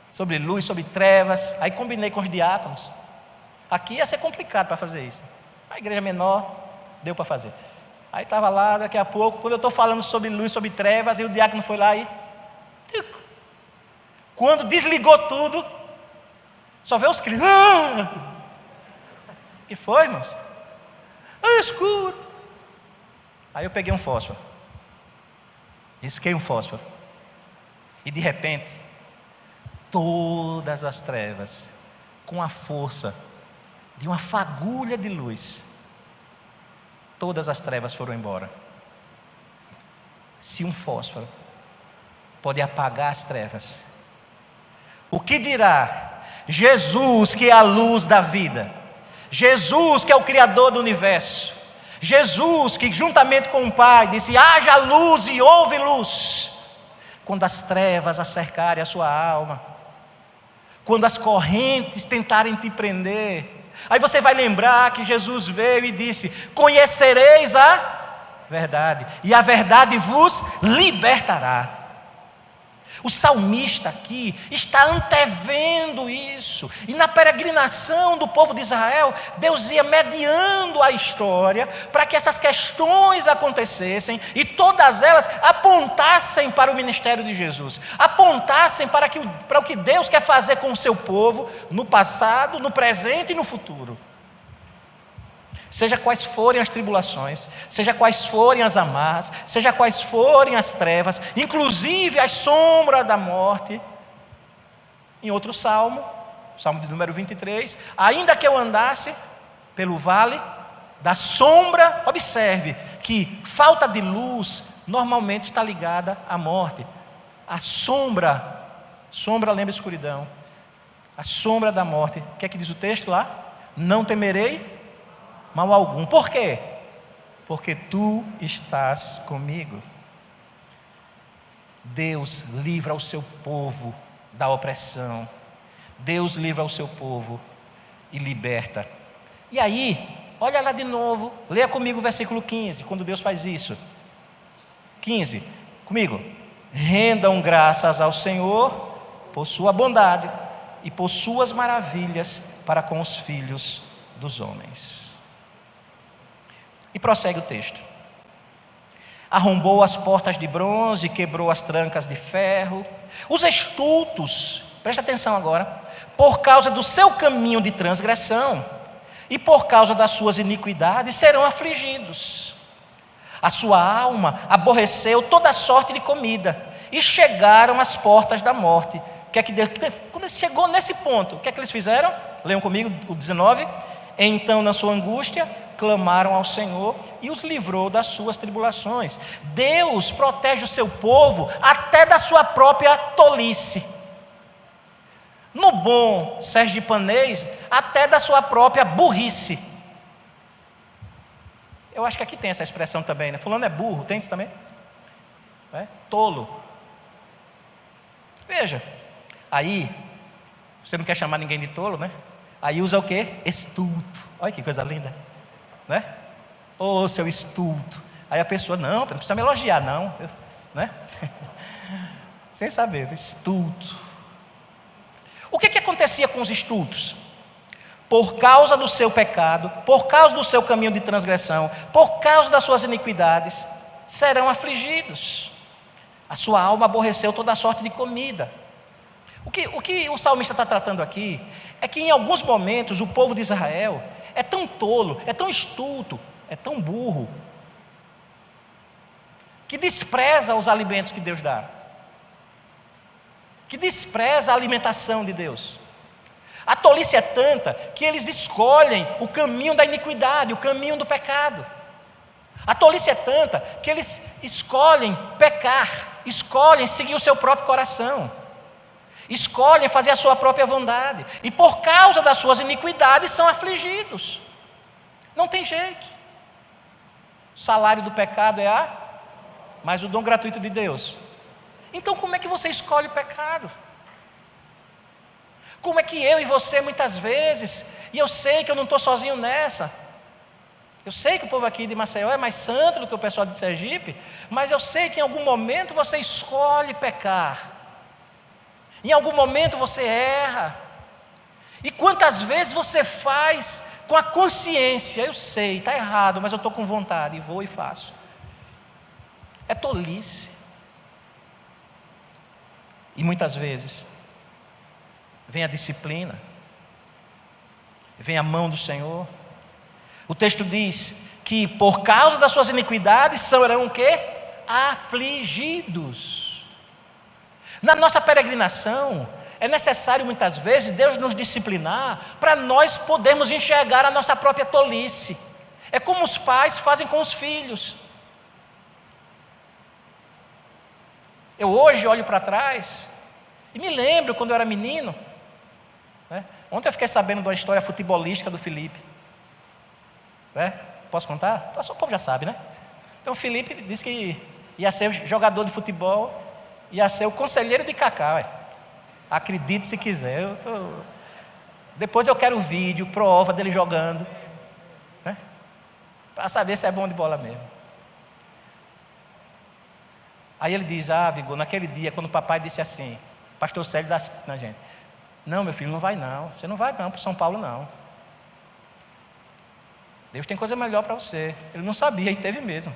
sobre trevas. Aí combinei com os diáconos. Aqui ia ser complicado para fazer isso. A igreja menor, deu para fazer. Aí estava lá, daqui a pouco, quando eu estou falando sobre luz, sobre trevas, e o diácono foi lá e... quando desligou tudo, só veio os cristos. O que foi, irmãos? É escuro. Aí eu peguei um fósforo, risquei um fósforo, e de repente, todas as trevas, com a força de uma fagulha de luz, todas as trevas foram embora. Se um fósforo pode apagar as trevas, o que dirá Jesus, que é a luz da vida, Jesus que é o Criador do universo, Jesus que juntamente com o Pai disse: haja luz e houve luz. Quando as trevas acercarem a sua alma, quando as correntes tentarem te prender, aí você vai lembrar que Jesus veio e disse: conhecereis a verdade, e a verdade vos libertará. O salmista aqui está antevendo isso. E na peregrinação do povo de Israel, Deus ia mediando a história para que essas questões acontecessem e todas elas apontassem para o ministério de Jesus, apontassem para o que Deus quer fazer com o seu povo no passado, no presente e no futuro. Seja quais forem as tribulações, seja quais forem as amarras, seja quais forem as trevas, inclusive as sombras da morte. Em outro salmo, salmo de número 23, ainda que eu andasse pelo vale da sombra, observe que falta de luz normalmente está ligada à morte. A sombra lembra a escuridão, a sombra da morte. O que é que diz o texto lá? Não temerei mal algum. Por quê? Porque tu estás comigo. Deus livra o seu povo da opressão. Deus livra o seu povo e liberta. E aí, olha lá de novo, leia comigo o versículo 15, quando Deus faz isso. 15, comigo. Rendam graças ao Senhor por sua bondade e por suas maravilhas para com os filhos dos homens. E prossegue o texto. Arrombou as portas de bronze, quebrou as trancas de ferro. Os estultos, presta atenção agora, por causa do seu caminho de transgressão e por causa das suas iniquidades, serão afligidos. A sua alma aborreceu toda sorte de comida e chegaram às portas da morte. Quando chegou nesse ponto, o que é que eles fizeram? Leiam comigo o 19. Então, na sua angústia, clamaram ao Senhor e os livrou das suas tribulações. Deus protege o seu povo até da sua própria tolice. No bom sergipanês, até da sua própria burrice. Eu acho que aqui tem essa expressão também, né? Fulano é burro, tem isso também? Tolo. Veja, aí, você não quer chamar ninguém de tolo, né? Aí usa o quê? Estulto. Olha que coisa linda, né? Ô, seu estulto. Aí a pessoa, não precisa me elogiar, não, né? Sem saber, estulto. O que acontecia com os estultos? Por causa do seu pecado, por causa do seu caminho de transgressão, por causa das suas iniquidades, serão afligidos. A sua alma aborreceu toda a sorte de comida. O que o salmista está tratando aqui é que em alguns momentos o povo de Israel é tão tolo, é tão estulto, é tão burro, que despreza os alimentos que Deus dá, que despreza a alimentação de Deus. A tolice é tanta que eles escolhem o caminho da iniquidade, o caminho do pecado. A tolice é tanta que eles escolhem pecar, escolhem seguir o seu próprio coração, escolhem fazer a sua própria vontade, e por causa das suas iniquidades são afligidos. Não tem jeito. O salário do pecado é mas o dom gratuito de Deus. Então como é que você escolhe o pecado? Como é que eu e você muitas vezes, e eu sei que eu não estou sozinho nessa, eu sei que o povo aqui de Maceió é mais santo do que o pessoal de Sergipe, mas eu sei que em algum momento você escolhe pecar, em algum momento você erra, e quantas vezes você faz com a consciência, eu sei, está errado, mas eu estou com vontade, e vou e faço. É tolice. E muitas vezes vem a disciplina, vem a mão do Senhor. O texto diz que por causa das suas iniquidades serão o quê? Afligidos. Na nossa peregrinação é necessário muitas vezes Deus nos disciplinar para nós podermos enxergar a nossa própria tolice. É como os pais fazem com os filhos. Eu hoje olho para trás e me lembro quando eu era menino, né? Ontem eu fiquei sabendo de uma história futebolística do Felipe, né? Posso contar? O povo já sabe, né? Então o Felipe disse que ia ser jogador de futebol, ia ser o conselheiro de Cacá. Acredite se quiser. Depois eu quero o vídeo, prova dele jogando, né? Para saber se é bom de bola mesmo. Aí ele diz, Vigor, naquele dia, quando o papai disse assim, pastor Célio da gente, não, meu filho, não vai não, você não vai não para São Paulo não. Deus tem coisa melhor para você. Ele não sabia e teve mesmo,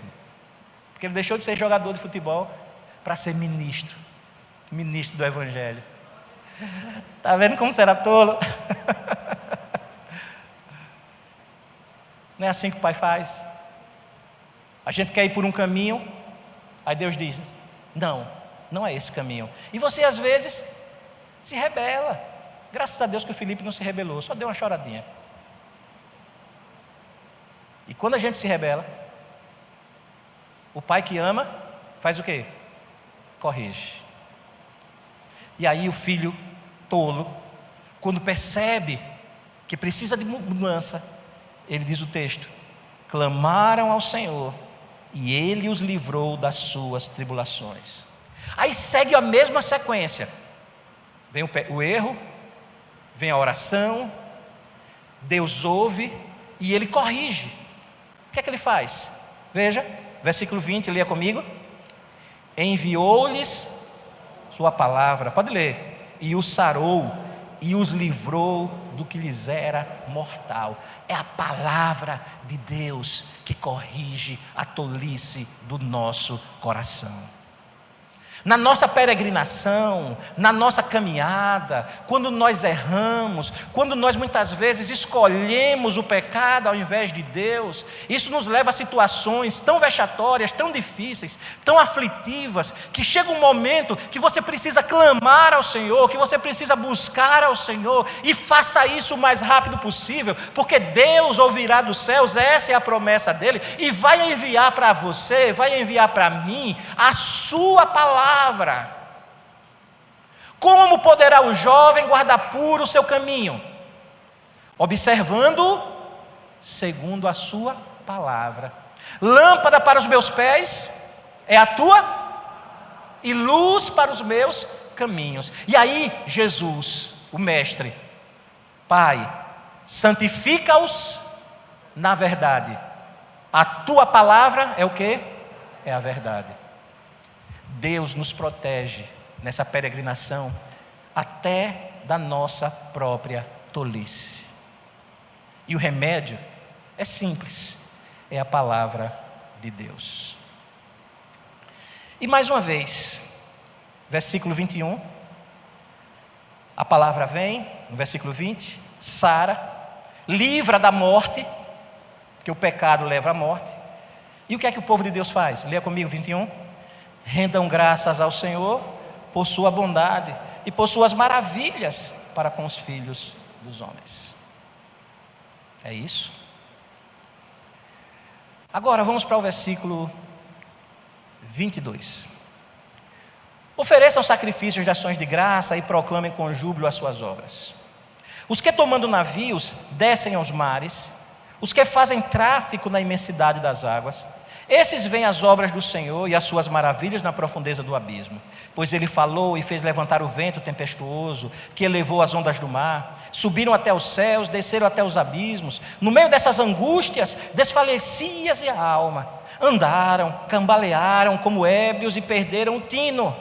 porque ele deixou de ser jogador de futebol para ser ministro do Evangelho. Está vendo como será tolo? Não é assim que o Pai faz? A gente quer ir por um caminho, aí Deus diz: não, não é esse caminho. E você às vezes se rebela. Graças a Deus que o Felipe não se rebelou, só deu uma choradinha. E quando a gente se rebela, o pai que ama faz o quê? Corrige. E aí o filho tolo, quando percebe que precisa de mudança, ele diz o texto: clamaram ao Senhor e Ele os livrou das suas tribulações. Aí segue a mesma sequência. Vem o erro, vem a oração, Deus ouve e Ele corrige. O que é que Ele faz? Veja, versículo 20, leia comigo. Enviou-lhes sua palavra, pode ler, e os sarou e os livrou do que lhes era mortal. É a palavra de Deus que corrige a tolice do nosso coração. Na nossa peregrinação, na nossa caminhada, quando nós erramos, quando nós muitas vezes escolhemos o pecado ao invés de Deus, isso nos leva a situações tão vexatórias, tão difíceis, tão aflitivas, que chega um momento que você precisa clamar ao Senhor, que você precisa buscar ao Senhor, e faça isso o mais rápido possível, porque Deus ouvirá dos céus, essa é a promessa dele, e vai enviar para você, vai enviar para mim a sua palavra. Como poderá o jovem guardar puro o seu caminho? Observando segundo a sua palavra. Lâmpada para os meus pés é a tua, e luz para os meus caminhos. E aí Jesus, o mestre: Pai, santifica-os na verdade. A tua palavra é o quê? É a verdade. Deus nos protege nessa peregrinação até da nossa própria tolice. E o remédio é simples, é a palavra de Deus. E mais uma vez, versículo 21, a palavra vem, no versículo 20, sara, livra da morte, porque o pecado leva à morte. E o que é que o povo de Deus faz? Leia comigo 21. Rendam graças ao Senhor por sua bondade e por suas maravilhas para com os filhos dos homens. É isso. Agora vamos para o versículo 22. Ofereçam sacrifícios de ações de graça e proclamem com júbilo as suas obras. Os que tomando navios descem aos mares, os que fazem tráfico na imensidade das águas, esses veem as obras do Senhor e as suas maravilhas na profundeza do abismo. Pois Ele falou e fez levantar o vento tempestuoso, que elevou as ondas do mar. Subiram até os céus, desceram até os abismos. No meio dessas angústias, desfalecia-se a alma. Andaram, cambalearam como ébrios e perderam o tino.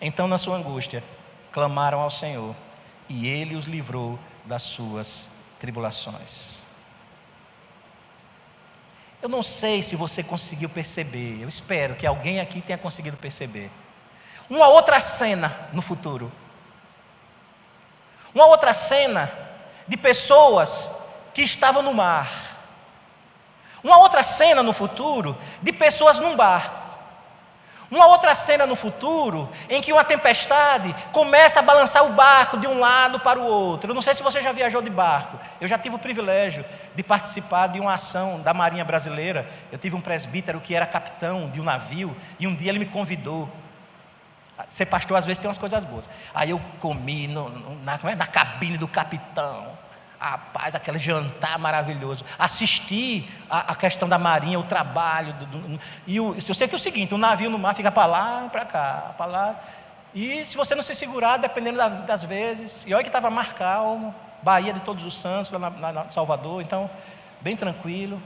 Então, na sua angústia, clamaram ao Senhor, e Ele os livrou das suas tribulações. Eu não sei se você conseguiu perceber, eu espero que alguém aqui tenha conseguido perceber. Uma outra cena no futuro. Uma outra cena de pessoas que estavam no mar. Uma outra cena no futuro de pessoas num barco. Uma outra cena no futuro em que uma tempestade começa a balançar o barco de um lado para o outro. Eu não sei se você já viajou de barco. Eu já tive o privilégio de participar de uma ação da Marinha Brasileira. Eu tive um presbítero que era capitão de um navio e um dia ele me convidou. Ser pastor às vezes tem umas coisas boas. Aí eu comi na cabine do capitão. Rapaz, aquele jantar maravilhoso. Assisti a questão da marinha, o trabalho. Eu sei que é o seguinte: o navio no mar fica para lá e para cá, para lá. E se você não se segurar, dependendo das vezes. E olha que estava mar calmo, Baía de Todos os Santos, lá na Salvador. Então, bem tranquilo.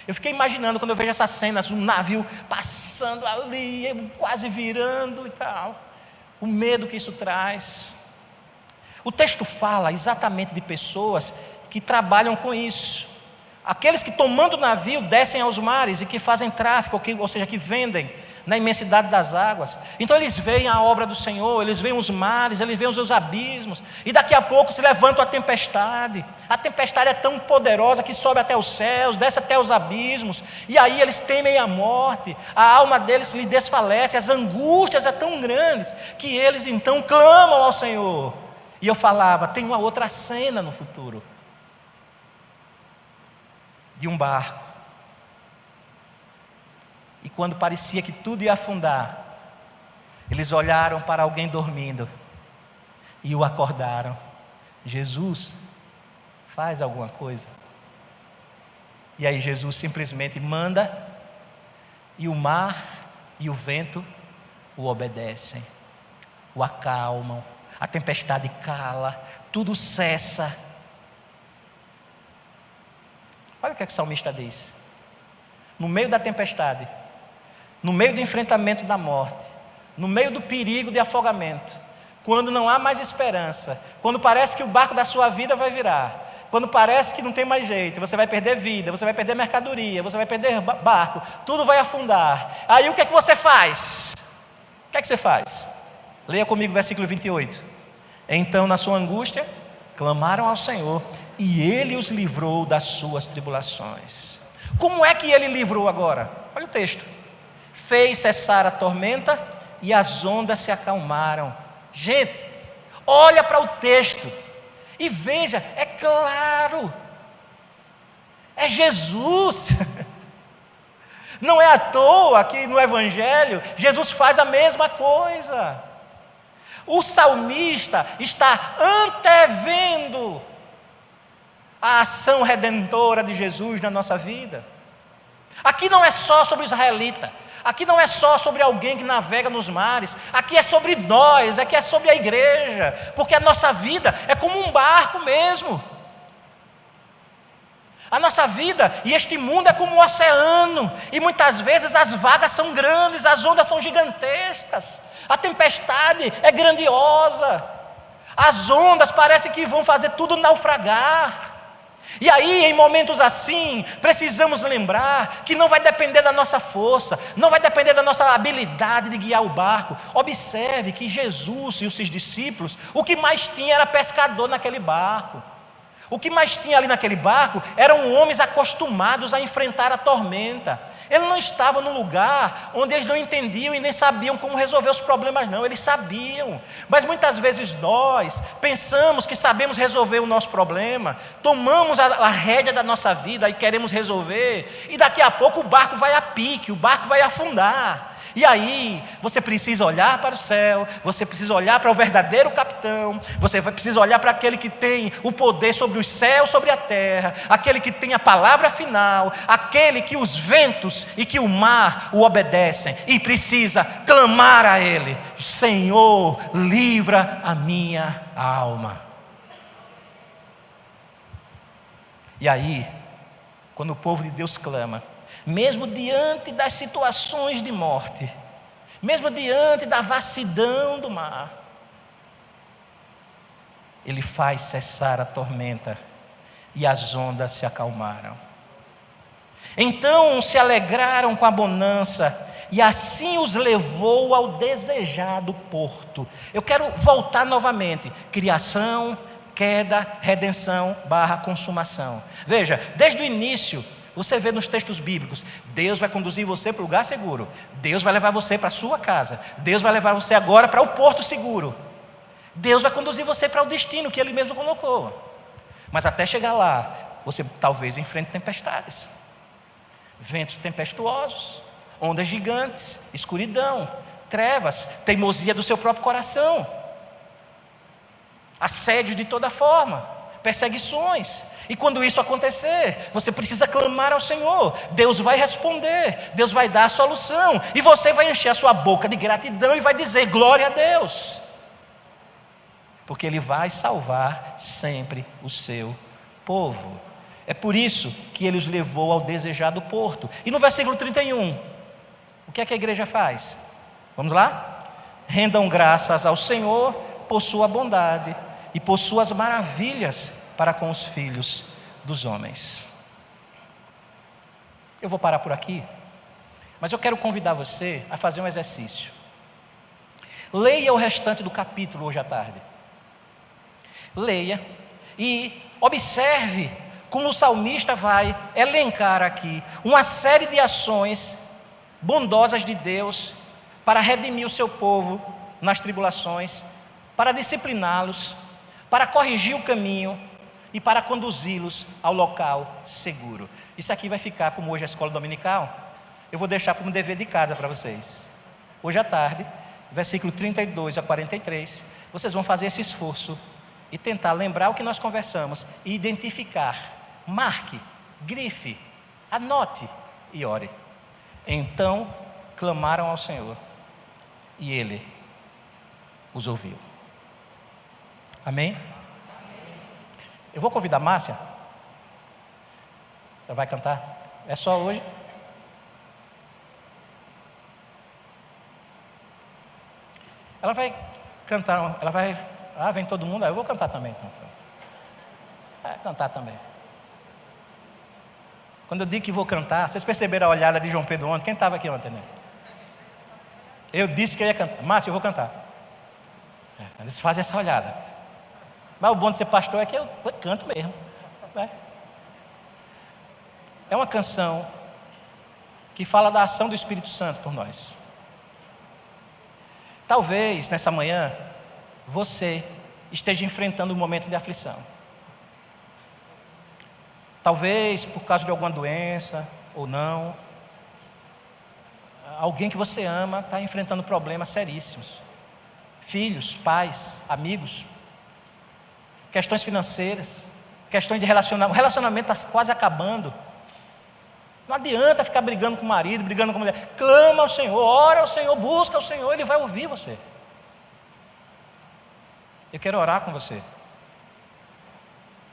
Eu fiquei imaginando quando eu vejo essas cenas, um navio passando ali, quase virando e tal. O medo que isso traz. O texto fala exatamente de pessoas que trabalham com isso. Aqueles que tomando o navio descem aos mares e que fazem tráfico, ou seja, que vendem na imensidade das águas. Então eles veem a obra do Senhor, eles veem os mares, eles veem os seus abismos, e daqui a pouco se levanta a tempestade. A tempestade é tão poderosa que sobe até os céus, desce até os abismos, e aí eles temem a morte, a alma deles lhes desfalece, as angústias são tão grandes, que eles então clamam ao Senhor. E eu falava, tem uma outra cena no futuro, de um barco, e quando parecia que tudo ia afundar, eles olharam para alguém dormindo e o acordaram. Jesus, faz alguma coisa. E aí Jesus simplesmente manda, e o mar e o vento o obedecem, o acalmam, a tempestade cala, tudo cessa. Olha o que o salmista diz: no meio da tempestade, no meio do enfrentamento da morte, no meio do perigo de afogamento, quando não há mais esperança, quando parece que o barco da sua vida vai virar, quando parece que não tem mais jeito, você vai perder vida, você vai perder mercadoria, você vai perder barco, tudo vai afundar. Aí o que é que você faz? O que é que você faz? Leia comigo o versículo 28. Então, na sua angústia, clamaram ao Senhor, e Ele os livrou das suas tribulações. Como é que Ele livrou agora? Olha o texto: fez cessar a tormenta e as ondas se acalmaram. Gente, olha para o texto e veja, é claro, é Jesus. Não é à toa que no Evangelho Jesus faz a mesma coisa. O salmista está antevendo a ação redentora de Jesus na nossa vida. Aqui não é só sobre o israelita, aqui não é só sobre alguém que navega nos mares, aqui é sobre nós, aqui é sobre a igreja, porque a nossa vida é como um barco mesmo. A nossa vida e este mundo é como um oceano, e muitas vezes as vagas são grandes, as ondas são gigantescas, a tempestade é grandiosa, as ondas parecem que vão fazer tudo naufragar. E aí, em momentos assim, precisamos lembrar que não vai depender da nossa força, não vai depender da nossa habilidade de guiar o barco. Observe que Jesus e os seus discípulos, o que mais tinha era pescador naquele barco. O que mais tinha ali naquele barco eram homens acostumados a enfrentar a tormenta. Eles não estavam num lugar onde eles não entendiam e nem sabiam como resolver os problemas, não. Eles sabiam. Mas muitas vezes nós pensamos que sabemos resolver o nosso problema, tomamos a rédea da nossa vida e queremos resolver, e daqui a pouco o barco vai a pique, o barco vai afundar. E aí, você precisa olhar para o céu, você precisa olhar para o verdadeiro capitão, você precisa olhar para aquele que tem o poder sobre os céus, sobre a terra, aquele que tem a palavra final, aquele que os ventos e que o mar o obedecem, e precisa clamar a Ele: Senhor, livra a minha alma. E aí, quando o povo de Deus clama, mesmo diante das situações de morte, mesmo diante da vassidão do mar, Ele faz cessar a tormenta e as ondas se acalmaram. Então se alegraram com a bonança, e assim os levou ao desejado porto. Eu quero voltar novamente: criação, queda, redenção / consumação. Veja, desde o início, você vê nos textos bíblicos, Deus vai conduzir você para o lugar seguro, Deus vai levar você para a sua casa, Deus vai levar você agora para o porto seguro, Deus vai conduzir você para o destino que Ele mesmo colocou. Mas até chegar lá, você talvez enfrente tempestades, ventos tempestuosos, ondas gigantes, escuridão, trevas, teimosia do seu próprio coração, assédios de toda forma, perseguições. E quando isso acontecer, você precisa clamar ao Senhor. Deus vai responder, Deus vai dar a solução, e você vai encher a sua boca de gratidão e vai dizer: glória a Deus, porque Ele vai salvar sempre o seu povo. É por isso que Ele os levou ao desejado porto. E no versículo 31, o que é que a igreja faz? Vamos lá? Rendam graças ao Senhor por sua bondade e por suas maravilhas para com os filhos dos homens. Eu vou parar por aqui, mas eu quero convidar você a fazer um exercício. Leia o restante do capítulo hoje à tarde. Leia e observe como o salmista vai elencar aqui uma série de ações bondosas de Deus para redimir o seu povo nas tribulações, para discipliná-los, para corrigir o caminho e para conduzi-los ao local seguro. Isso aqui vai ficar, como hoje é a escola dominical, eu vou deixar como dever de casa para vocês. Hoje à tarde, versículo 32 a 43, vocês vão fazer esse esforço e tentar lembrar o que nós conversamos e identificar, marque, grife, anote e ore. Então clamaram ao Senhor e Ele os ouviu. Amém? Eu vou convidar a Márcia. Ela vai cantar. É só hoje. Ela vai cantar. Ela vai. Ah, vem todo mundo. Eu vou cantar também. Então. Vai cantar também. Quando eu digo que vou cantar, vocês perceberam a olhada de João Pedro ontem? Quem estava aqui ontem, né? Eu disse que eu ia cantar. Márcia, eu vou cantar. Eles fazem essa olhada. Mas o bom de ser pastor é que eu canto mesmo. Né? É uma canção que fala da ação do Espírito Santo por nós. Talvez nessa manhã você esteja enfrentando um momento de aflição. Talvez por causa de alguma doença ou não. Alguém que você ama está enfrentando problemas seríssimos. Filhos, pais, amigos, questões financeiras, questões de relacionamento. O relacionamento está quase acabando. Não adianta ficar brigando com o marido, brigando com a mulher. Clama ao Senhor, ora ao Senhor, busca ao Senhor, Ele vai ouvir você. Eu quero orar com você.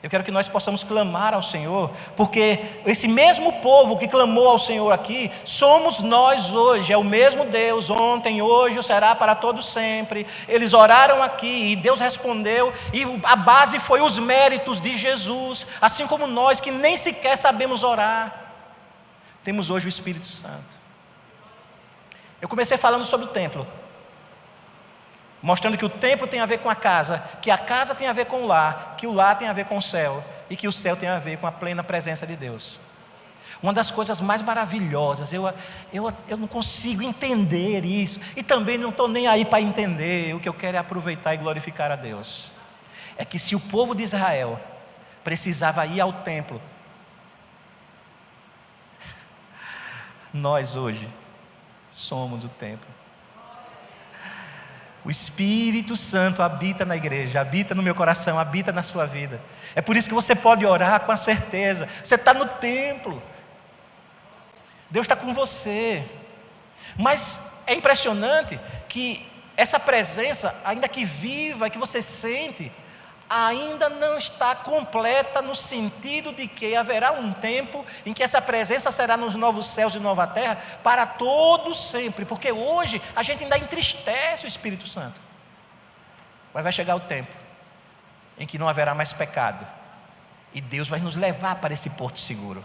Eu quero que nós possamos clamar ao Senhor, porque esse mesmo povo que clamou ao Senhor aqui, somos nós hoje, é o mesmo Deus, ontem, hoje, será para todos sempre. Eles oraram aqui e Deus respondeu, e a base foi os méritos de Jesus, assim como nós que nem sequer sabemos orar, temos hoje o Espírito Santo. Eu comecei falando sobre o templo, mostrando que o templo tem a ver com a casa, que a casa tem a ver com o lar, que o lar tem a ver com o céu, e que o céu tem a ver com a plena presença de Deus. Uma das coisas mais maravilhosas, eu não consigo entender isso, e também não estou nem aí para entender, o que eu quero é aproveitar e glorificar a Deus. É que se o povo de Israel precisava ir ao templo, nós hoje somos o templo. O Espírito Santo habita na igreja, habita no meu coração, habita na sua vida. É por isso que você pode orar com a certeza. Você está no templo. Deus está com você. Mas é impressionante que essa presença, ainda que viva, que você sente, ainda não está completa no sentido de que haverá um tempo em que essa presença será nos novos céus e nova terra para todos sempre, porque hoje a gente ainda entristece o Espírito Santo. Mas vai chegar o tempo em que não haverá mais pecado e Deus vai nos levar para esse porto seguro.